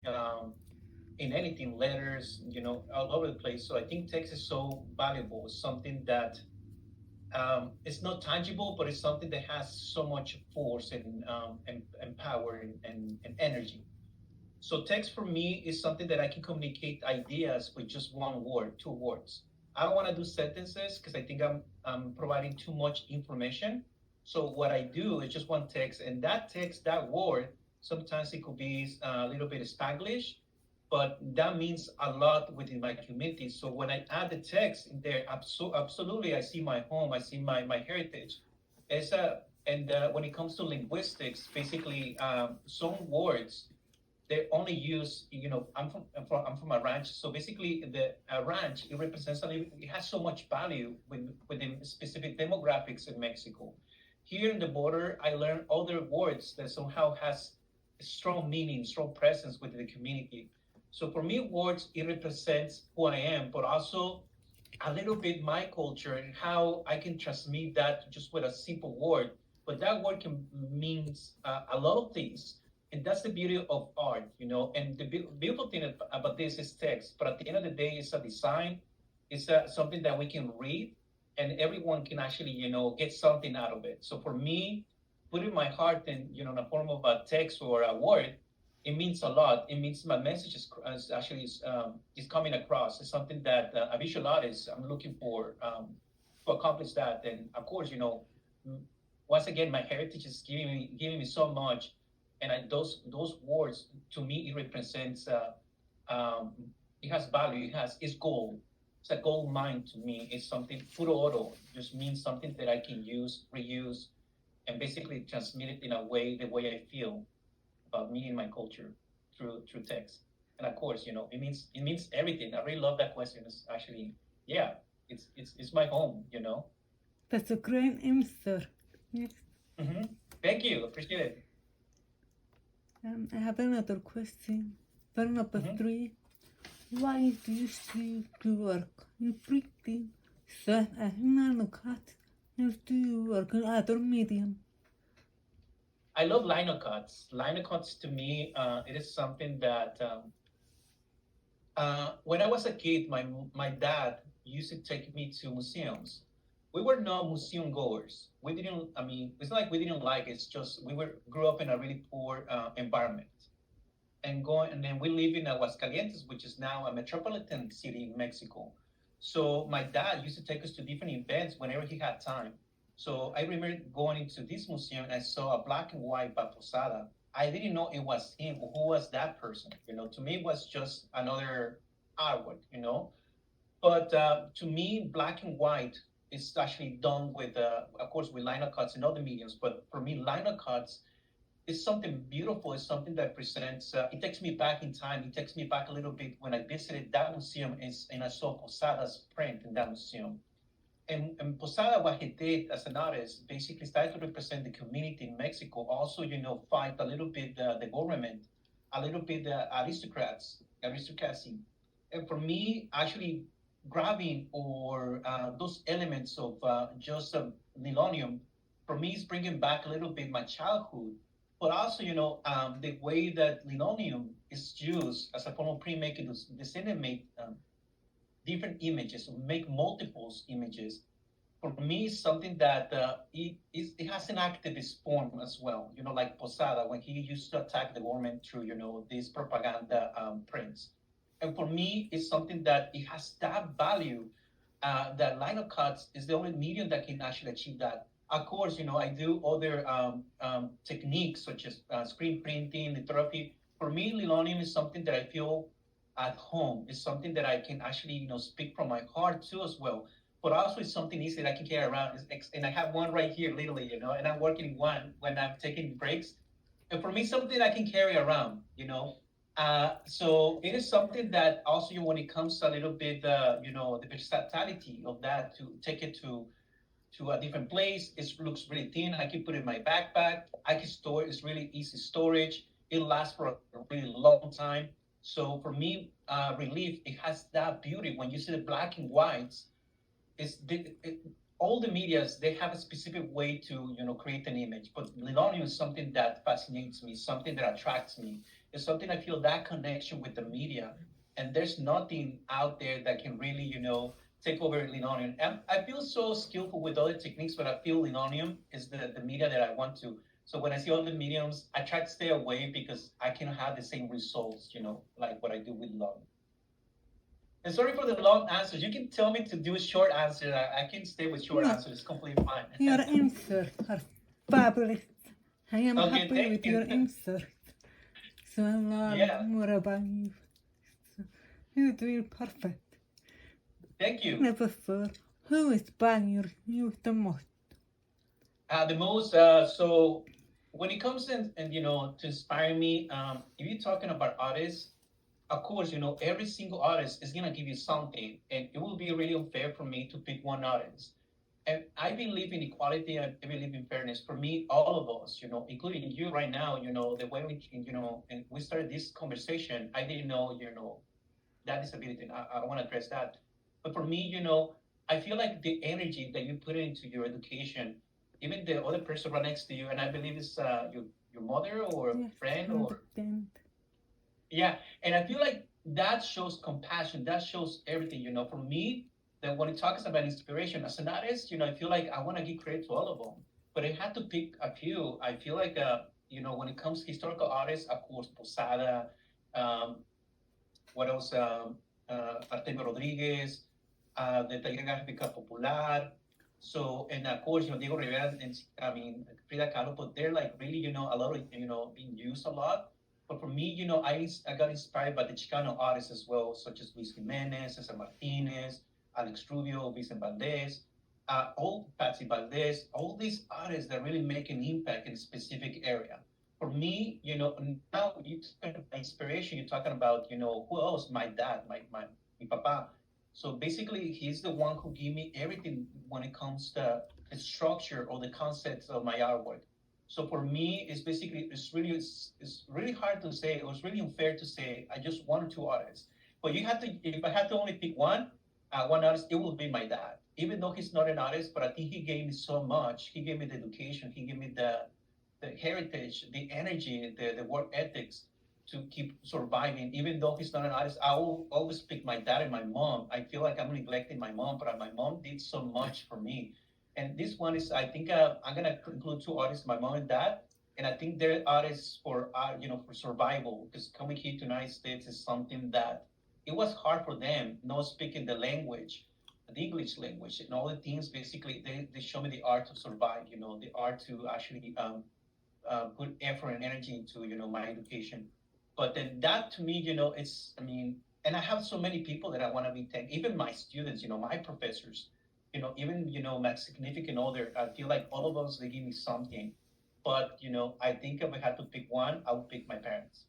um, in anything, letters, all over the place. So I think text is so valuable. It's something that it's not tangible, but it's something that has so much force and power and energy. So text for me is something that I can communicate ideas with just one word, two words. I don't want to do sentences because I think I'm providing too much information. So what I do is just one text, and that text, that word, sometimes it could be a little bit Spanglish, but that means a lot within my community. So when I add the text in there, absolutely, I see my home, I see my heritage. And when it comes to linguistics, basically, some words they only use, I'm from a ranch, so basically the a ranch it represents it has so much value within specific demographics in Mexico. Here in the border, I learned other words that somehow has strong meaning, strong presence within the community. So for me, words it represents who I am, but also a little bit my culture and how I can transmit that just with a simple word. But that word can means a lot of things, and that's the beauty of art. And the beautiful thing about this is text. But at the end of the day, it's a design. It's something that we can read, and everyone can actually get something out of it. So for me, putting my heart in the form of a text or a word, it means a lot. It means my message is actually is coming across. It's something that a visual artist I'm looking for to accomplish that. And of course, once again, my heritage is giving me so much, and those words to me it represents. Um, it has value. It's gold. It's a gold mine to me. It's something puro oro. Just means something that I can use, reuse, and basically transmit it in a way the way I feel about me and my culture through text. And of course, it means everything. I really love that question. It's actually, yeah, it's my home. That's a great answer. Yes. hmm Thank you. Appreciate it. I have another question. For number hmm 3, why do you choose to work in printing such as nanocut and do you work in other medium? I love lino cuts. Lino cuts to me, it is something that when I was a kid, my dad used to take me to museums. We were not museum goers. We didn't. I mean, it's not like we didn't like it. It's just we were grew up in a really poor environment, and then we live in Aguascalientes, which is now a metropolitan city in Mexico. So my dad used to take us to different events whenever he had time. So I remember going into this museum and I saw a black and white by Posada. I didn't know it was him. Who was that person? To me, it was just another artwork. But to me, black and white is actually done with, of course, with lino cuts and other mediums. But for me, lino cuts is something beautiful. It's something that presents. It takes me back in time. It takes me back a little bit when I visited that museum and I saw Posada's print in that museum. And Posada, what he did as an artist, basically started to represent the community in Mexico. Also, fight a little bit the government, a little bit the aristocracy. And for me, actually grabbing or those elements of just Millennium, for me, is bringing back a little bit my childhood. But also, the way that linoleum is used as a form of printmaking to disseminate different images, make multiples images. For me, it's something that it has an activist form as well. Like Posada when he used to attack the government through these propaganda prints. And for me, it's something that it has that value. That line of cuts is the only medium that can actually achieve that. Of course, I do other techniques such as screen printing, lithography. For me, linoleum is something that I feel at home. It's something that I can actually, speak from my heart too as well. But also, it's something easy that I can carry around. And I have one right here, literally, and I'm working one when I'm taking breaks. And for me, something I can carry around. So it is something that also, when it comes to a little bit, the versatility of that to take it to a different place. It looks really thin. I can put it in my backpack. I can store it. It's really easy storage. It lasts for a really long time. So for me, relief, it has that beauty. When you see the black and whites, it's all the medias, they have a specific way to, create an image. But linoleum is something that fascinates me, something that attracts me. It's something I feel that connection with the media. And there's nothing out there that can really, take over linoleum. And I feel so skillful with other techniques, but I feel linoleum is the media that I want to. So when I see other mediums, I try to stay away because I cannot have the same results, like what I do with linoleum. And sorry for the long answers. You can tell me to do a short answer. I can stay with short No, answers. It's completely fine. your answers are fabulous. I am Okay, happy thank with you. your answers. So I learn Yeah, more about you. So you're doing perfect. thank you. Professor, who inspires you the most? The most, so when it comes and to inspire me, if you're talking about artists, of course, every single artist is gonna give you something, and it will be really unfair for me to pick one artist. And I believe in equality. I believe in fairness. For me, all of us, including you right now, the way and we started this conversation, I didn't know, that disability. And I want to address that. But for me, I feel like the energy that you put into your education, even the other person right next to you, and I believe it's your mother or Yes, friend or understand. yeah, and I feel like that shows compassion. That shows everything. For me, that when it talks about inspiration as an artist, I feel like I want to give credit to all of them. But I had to pick a few. I feel like, when it comes to historical artists, of course, Posada, um, what else? Artemio Rodriguez, the Taller Gráfica Popular. So, and of course, Diego Rivera and Frida Kahlo, but they're like really, a lot of, being used a lot. But for me, I got inspired by the Chicano artists as well, such as Luis Jimenez, Cesar Martinez, Alex Rubio, Vicente Valdez, all Patsy Valdez, all these artists that really make an impact in a specific area. For me, now you talking about inspiration, you're talking about, who else? My dad, my papa. So basically, he's the one who gave me everything when it comes to the structure or the concepts of my artwork. So for me, it's really hard to say. It was really unfair to say I just one or two artists. But you have to, if I had to only pick one artist, it would be my dad. Even though he's not an artist, but I think he gave me so much. He gave me the education. He gave me the heritage, the energy, the work ethics to keep surviving. Even though he's not an artist, I will always pick my dad and my mom. I feel like I'm neglecting my mom, but my mom did so much for me. And this one is, I think, I'm gonna include two artists, my mom and dad, and I think they're artists for, for survival. Because coming here to the United States is something that it was hard for them, not speaking the language, the English language, and all the things. Basically, they show me the art to survive. The art to actually put effort and energy into my education. But then that to me, it's and I have so many people that I want to be thank, even my students, my professors, even my significant other. I feel like all of us they give me something. But I think if I had to pick one, I would pick my parents.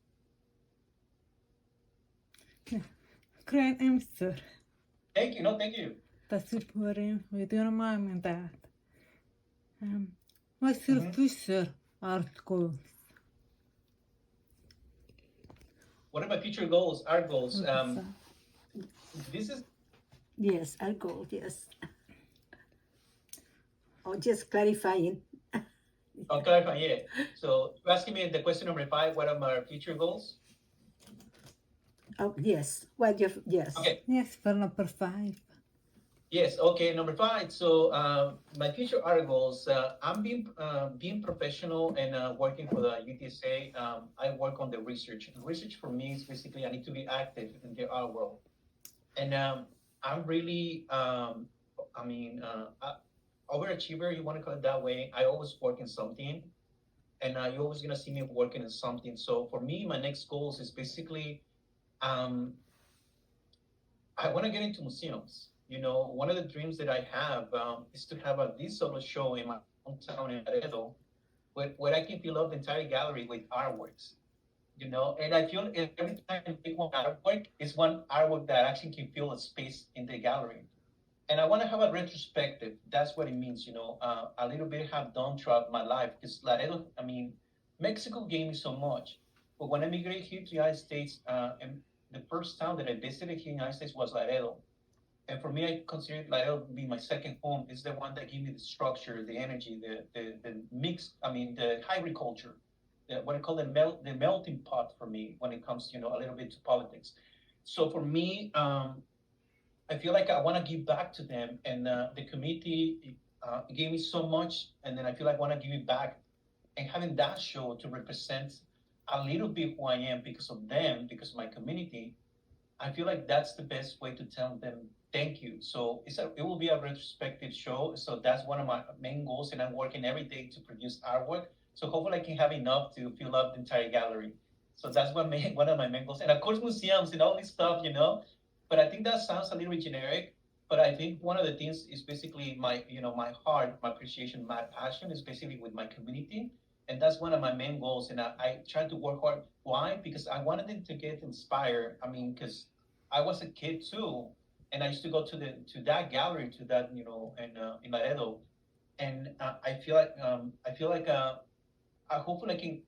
Yeah. Great answer. Thank you. No, thank you. That's supporting with your mom and dad. What's your future art goals? What are my future goals? Art goals. This is Yes, our goal, yes. Oh, just clarifying. I'll clarify. Yeah. So you're asking me the question number 5. What are my future goals? Oh, yes. Well, yes. Okay. Yes, for number 5. Yes. Okay. Number 5. So my future art goals. I'm being professional and working for the UTSA. I work on the research. And research for me is basically I need to be active in the art world, and I'm really overachiever. You want to call it that way. I always work in something, and you're always gonna see me working in something. So for me, my next goals is basically um, I want to get into museums. One of the dreams that I have is to have a this solo show in my hometown in Laredo, where I can fill up the entire gallery with artworks. And I feel every time I pick one artwork, is one artwork that actually can fill a space in the gallery. And I want to have a retrospective. That's what it means, a little bit have done throughout my life. Because Laredo, Mexico gave me so much. But when I migrated here to the United States, and the first town that I visited here in the United States was Laredo. And for me, I consider Laredo to be my second home. It's the one that gives me the structure, the energy, the mix. I mean, the agriculture, what I call the melting pot for me when it comes, a little bit to politics. So for me, I feel like I want to give back to them, and the committee gave me so much, and then I feel like I want to give it back. And having that show to represent a little bit who I am because of them, because of my community, I feel like that's the best way to tell them thank you. So it will be a retrospective show. So that's one of my main goals, and I'm working every day to produce artwork. So hopefully I can have enough to fill up the entire gallery. So that's one of my main goals, and of course museums and all this stuff. But I think that sounds a little bit generic. But I think one of the things is basically my heart, my appreciation, my passion is basically with my community, and that's one of my main goals. And I try to work hard. Why? Because I wanted them to get inspired. I mean, because I was a kid too, and I used to go to that gallery, to that in Laredo, and I hopefully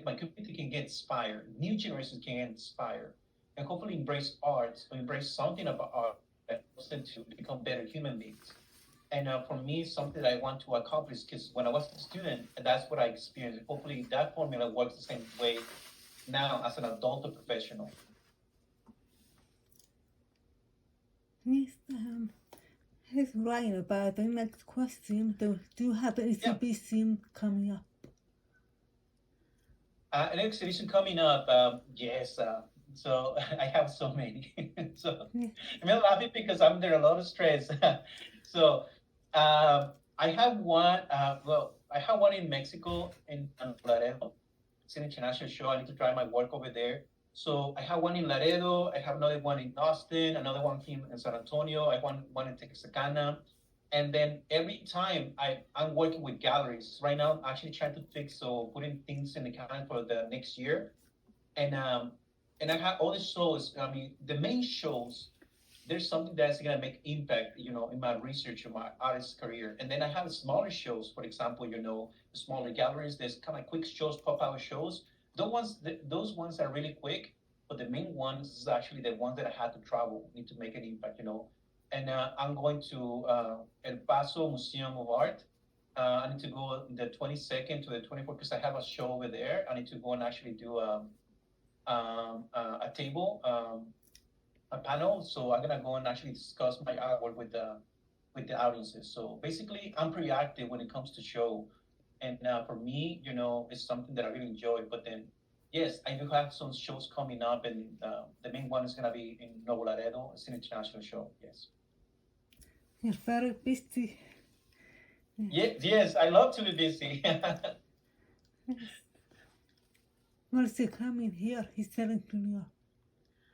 my community can get inspired, new generations can get inspired, and hopefully embrace art, or embrace something about art that helps them to become better human beings. And for me, something that I want to accomplish, because when I was a student, that's what I experienced. Hopefully, that formula works the same way now as an adult or professional. Yes, he's right about the next question. Do you have an exhibition coming up? An exhibition coming up, yes. So I have so many. So I'm laughing because I'm under a lot of stress. So I have one. I have one in Mexico in Laredo. It's an international show. I need to try my work over there. So I have one in Laredo. I have another one in Austin. Another one here in San Antonio. I have one in Texarkana. And then every time I'm working with galleries. Right now, I'm actually trying to fix putting things in the calendar for the next year. And I have all the shows. I mean, the main shows. There's something that's gonna make impact, in my research or my artist career. And then I have smaller shows. For example, smaller galleries. There's kind of quick shows, pop-out shows. Those ones are really quick. But the main ones is actually the ones that I had to travel, need to make an impact. And I'm going to El Paso Museum of Art. I need to go the 22nd to the 24th because I have a show over there. I need to go and actually do a table, a panel. So I'm gonna go and actually discuss my artwork with the audiences. So basically, I'm pretty active when it comes to show, and for me, it's something that I really enjoy. But then, yes, I do have some shows coming up, and the main one is gonna be in Nuevo Laredo. It's an international show. Yes. You're very busy. Yes, I love to be busy. Where's he coming here? He's selling to New York.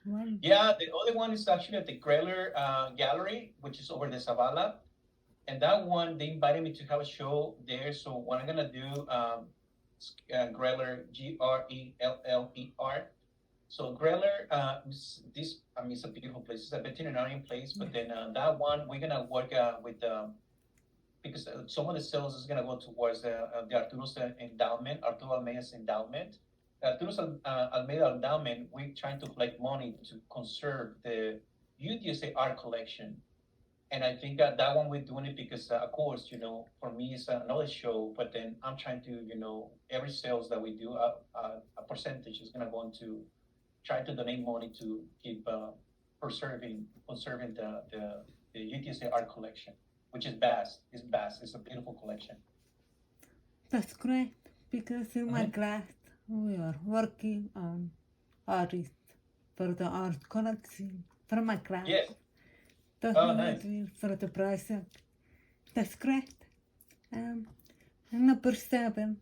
One. Yeah, the other one is actually at the Greller Gallery, which is over the Zavala. And that one, they invited me to have a show there. So what I'm gonna do, Greller, Greller. So Greller, it's a beautiful place. It's a veterinarian place. But then that one, we're gonna work with because some of the sales is gonna go towards the Arturo's endowment, Arturo Almeida's endowment. Arturo's Almeida endowment. We're trying to collect money to conserve the UTSA art collection. And I think that one we're doing it because, of course, for me it's another show. But then I'm trying to, every sales that we do, a percentage is gonna go into try to donate money to keep conserving the UTSA art collection, which is vast. It's vast. It's a beautiful collection. That's great because in my class we are working on artists for the art collection for my class. Yes. Nice. For the present. That's great. Number 7.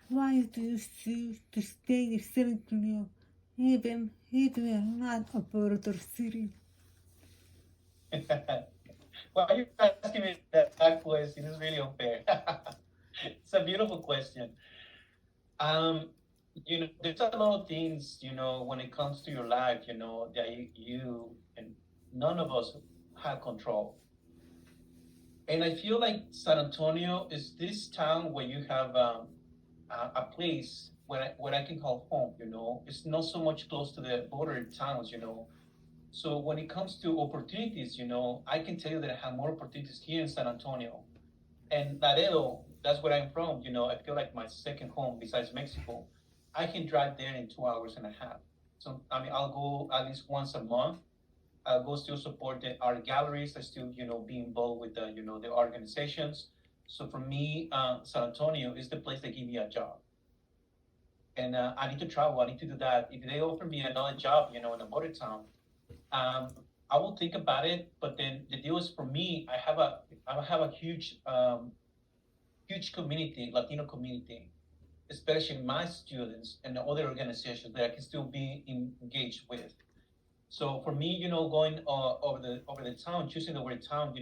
Why do you choose to stay in San Antonio even if you are not a border city? Well, you're asking me that question. It's really unfair. It's a beautiful question. There's a lot of things, when it comes to your life, that you and none of us have control. And I feel like San Antonio is this town where you have a place where I can call home. It's not so much close to the border towns. So when it comes to opportunities, I can tell you that I have more opportunities here in San Antonio. And Laredo, that's where I'm from. I feel like my second home besides Mexico. I can drive there in 2 hours and a half. So I mean, I'll go at least once a month. I'll go still support the art galleries. I still, be involved with the organizations. So for me, San Antonio is the place that give me a job. And I need to travel. I need to do that. If they offer me another job, in a border town, um, I will think about it. But then the deal is for me, I have a huge community, Latino community, especially my students and the other organizations that I can still be engaged with. So for me, going over the town, choosing the word town,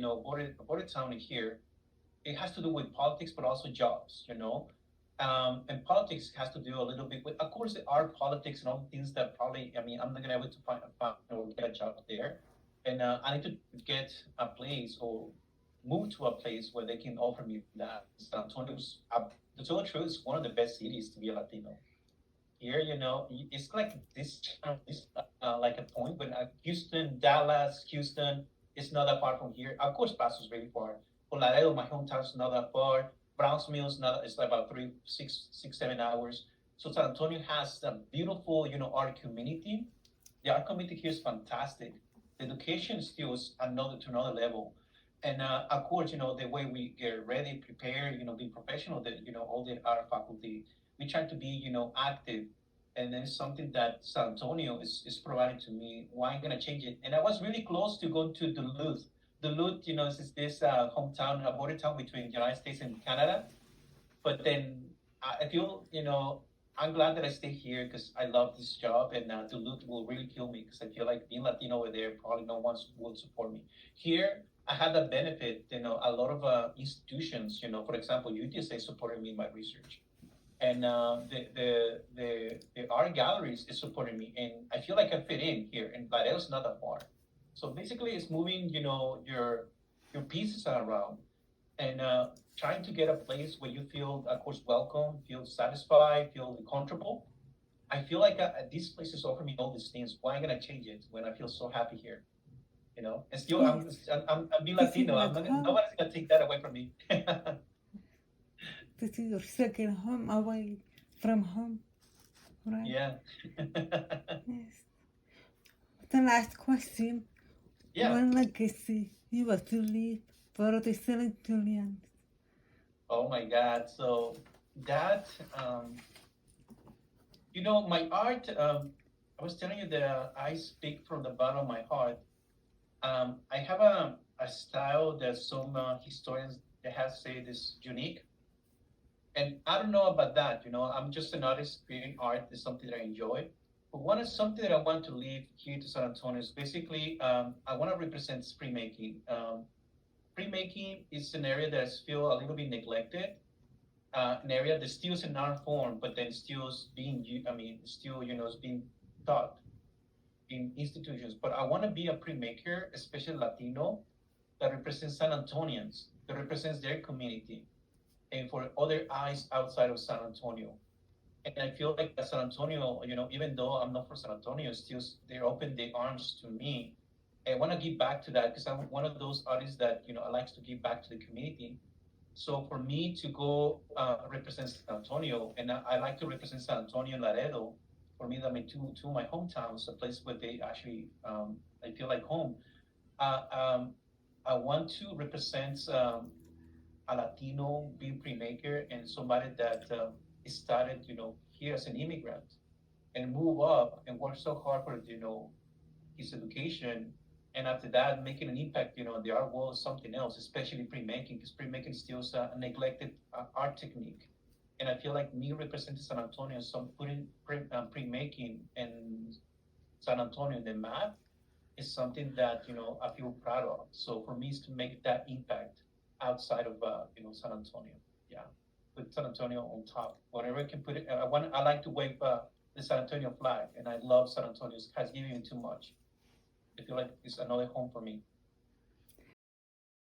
border town in here, it has to do with politics, but also jobs. And politics has to do a little bit with, of course, there are politics and all the things that probably, I mean, I'm not gonna be able to find or get a job there, and I need to get a place or move to a place where they can offer me that. San Antonio's, to tell the truth, is one of the best cities to be a Latino. Here, it's like this like a point, but Houston, Dallas, Houston, it's not that far from here. Of course, Paso's really far. But Laredo, my hometown, is not that far. Brownsville is not. It's like about 7 hours. So San Antonio has a beautiful, art community. The art community here is fantastic. The education still is another level. And of course, the way we get ready, prepare, be professional, all the art faculty, we try to be, active. And then something that San Antonio is providing to me. Why I'm gonna change it? And I was really close to going to Duluth. Duluth, is this hometown, a border town between the United States and Canada. But then I feel, I'm glad that I stay here because I love this job, and Duluth will really kill me because I feel like being Latino over there, probably no one will support me. Here, I had that benefit, a lot of institutions, for example, UTSA supported me in my research. And the art galleries is supporting me, and I feel like I fit in here, and Laredo's not that far. So basically, it's moving, your pieces around, and trying to get a place where you feel, of course, welcome, feel satisfied, feel comfortable. I feel like these places offer me all these things. Why am I gonna change it when I feel so happy here? And still, Yes. I'm being This is Latino. like home. Nobody's gonna take that away from me. This is your second home away from home, right? Yeah. Yes. The last question. Yeah. What legacy you want to leave for the San Antonians? Oh my God. So that, my art, I was telling you that I speak from the bottom of my heart. I have a style that some historians that have said is unique. And I don't know about that. I'm just an artist creating art. Is something that I enjoy. But something that I want to leave here to San Antonio is basically I want to represent printmaking. Printmaking is an area that's still a little bit neglected, an area that still is in art form, but then still is being, still, is being taught in institutions. But I want to be a printmaker, especially Latino, that represents San Antonians, that represents their community, and for other eyes outside of San Antonio. And I feel like San Antonio, even though I'm not from San Antonio, still they open their arms to me. I want to give back to that because I'm one of those artists that I like to give back to the community. So for me to go represent San Antonio, and I like to represent San Antonio and Laredo. For me, that mean two of my hometowns, a place where they actually I feel like home. I want to represent a Latino being printmaker and somebody that started, here as an immigrant and move up and work so hard for, his education. And after that, making an impact, the art world is something else, especially printmaking, because printmaking is still a neglected art technique. And I feel like me representing San Antonio, some putting printmaking and San Antonio in the map is something that, I feel proud of. So for me, is to make that impact outside of, San Antonio. Yeah. Put San Antonio on top. Whatever I can put it. I like to wave the San Antonio flag, and I love San Antonio. It has given me too much. I feel like it's another home for me.